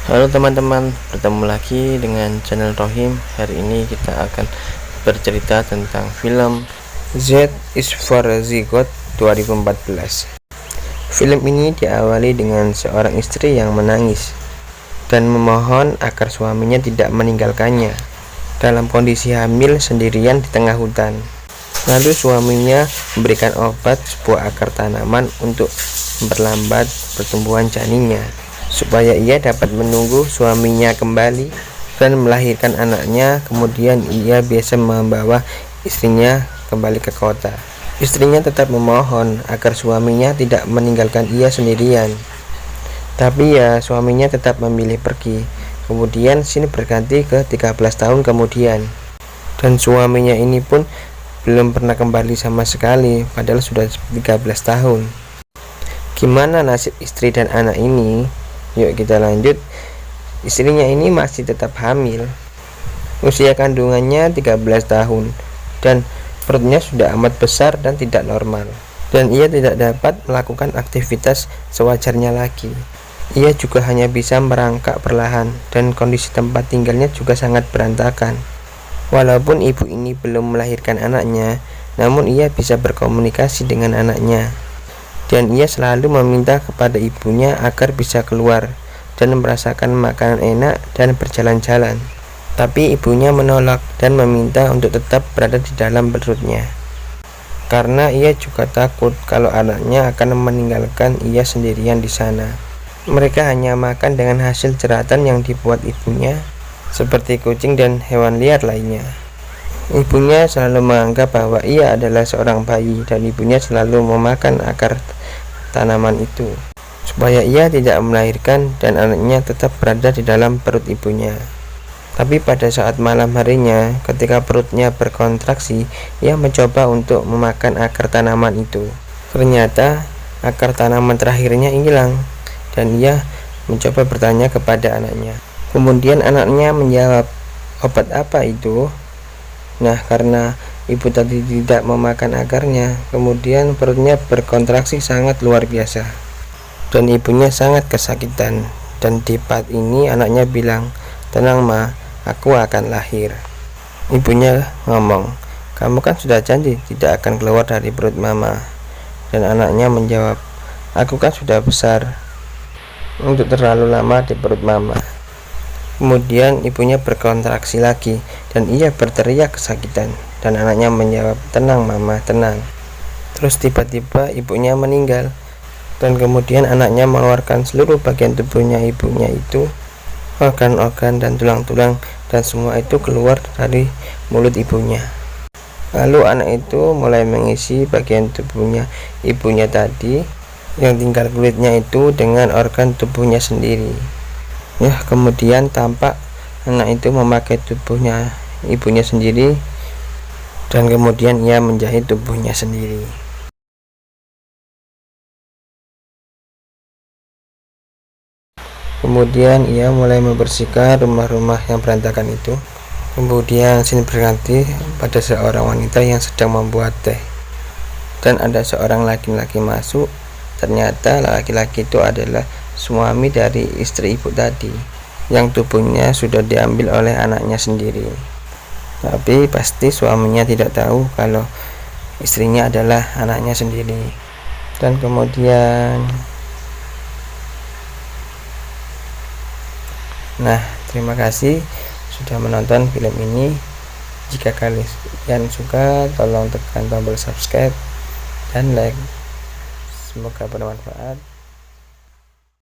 Halo teman-teman, bertemu lagi dengan channel Rohim. Hari ini kita akan bercerita tentang film Z is for Zygote 2014. Film ini diawali dengan seorang istri yang menangis dan memohon agar suaminya tidak meninggalkannya dalam kondisi hamil sendirian di tengah hutan. Lalu suaminya memberikan obat sebuah akar tanaman untuk memperlambat pertumbuhan janinnya, supaya ia dapat menunggu suaminya kembali dan melahirkan anaknya. Kemudian ia biasa membawa istrinya kembali ke kota. Istrinya tetap memohon agar suaminya tidak meninggalkan ia sendirian, tapi suaminya tetap memilih pergi. Kemudian sini berganti ke 13 tahun kemudian, dan suaminya ini pun belum pernah kembali sama sekali, padahal sudah 13 tahun. Gimana nasib istri dan anak ini? Yuk kita lanjut. Istrinya ini masih tetap hamil. Usia kandungannya 13 tahun dan perutnya sudah amat besar dan tidak normal. Dan ia tidak dapat melakukan aktivitas sewajarnya lagi. Ia juga hanya bisa merangkak perlahan dan kondisi tempat tinggalnya juga sangat berantakan. Walaupun ibu ini belum melahirkan anaknya, namun ia bisa berkomunikasi dengan anaknya. Dan ia selalu meminta kepada ibunya agar bisa keluar dan merasakan makanan enak dan berjalan-jalan. Tapi ibunya menolak dan meminta untuk tetap berada di dalam perutnya, karena ia juga takut kalau anaknya akan meninggalkan ia sendirian di sana. Mereka hanya makan dengan hasil jeratan yang dibuat ibunya, seperti kucing dan hewan liar lainnya. Ibunya selalu menganggap bahwa ia adalah seorang bayi, dan ibunya selalu memakan akar tanaman itu supaya ia tidak melahirkan dan anaknya tetap berada di dalam perut ibunya. Tapi pada saat malam harinya, ketika perutnya berkontraksi, ia mencoba untuk memakan akar tanaman itu. Ternyata akar tanaman terakhirnya hilang, dan ia mencoba bertanya kepada anaknya. Kemudian anaknya menjawab, "Obat apa itu?" Nah, karena ibu tadi tidak memakan akarnya, kemudian perutnya berkontraksi sangat luar biasa, dan ibunya sangat kesakitan. Dan di part ini anaknya bilang, "Tenang ma, aku akan lahir." Ibunya ngomong, "Kamu kan sudah janji tidak akan keluar dari perut mama." Dan anaknya menjawab, "Aku kan sudah besar untuk terlalu lama di perut mama." Kemudian ibunya berkontraksi lagi dan ia berteriak kesakitan, dan anaknya menjawab, "Tenang mama, tenang." Terus tiba-tiba ibunya meninggal, dan kemudian anaknya mengeluarkan seluruh bagian tubuhnya ibunya itu, organ-organ dan tulang-tulang, dan semua itu keluar dari mulut ibunya. Lalu anak itu mulai mengisi bagian tubuhnya ibunya tadi, yang tinggal kulitnya itu, dengan organ tubuhnya sendiri. Kemudian tampak anak itu memakai tubuhnya ibunya sendiri, dan kemudian ia menjahit tubuhnya sendiri. Kemudian ia mulai membersihkan rumah-rumah yang berantakan itu. Kemudian sini berganti pada seorang wanita yang sedang membuat teh, dan ada seorang laki-laki masuk. Ternyata laki-laki itu adalah suami dari istri ibu tadi, yang tubuhnya sudah diambil oleh anaknya sendiri. Tapi pasti suaminya tidak tahu kalau istrinya adalah anaknya sendiri. Dan kemudian, terima kasih sudah menonton film ini. Jika kalian suka, tolong tekan tombol subscribe dan like. Semoga bermanfaat.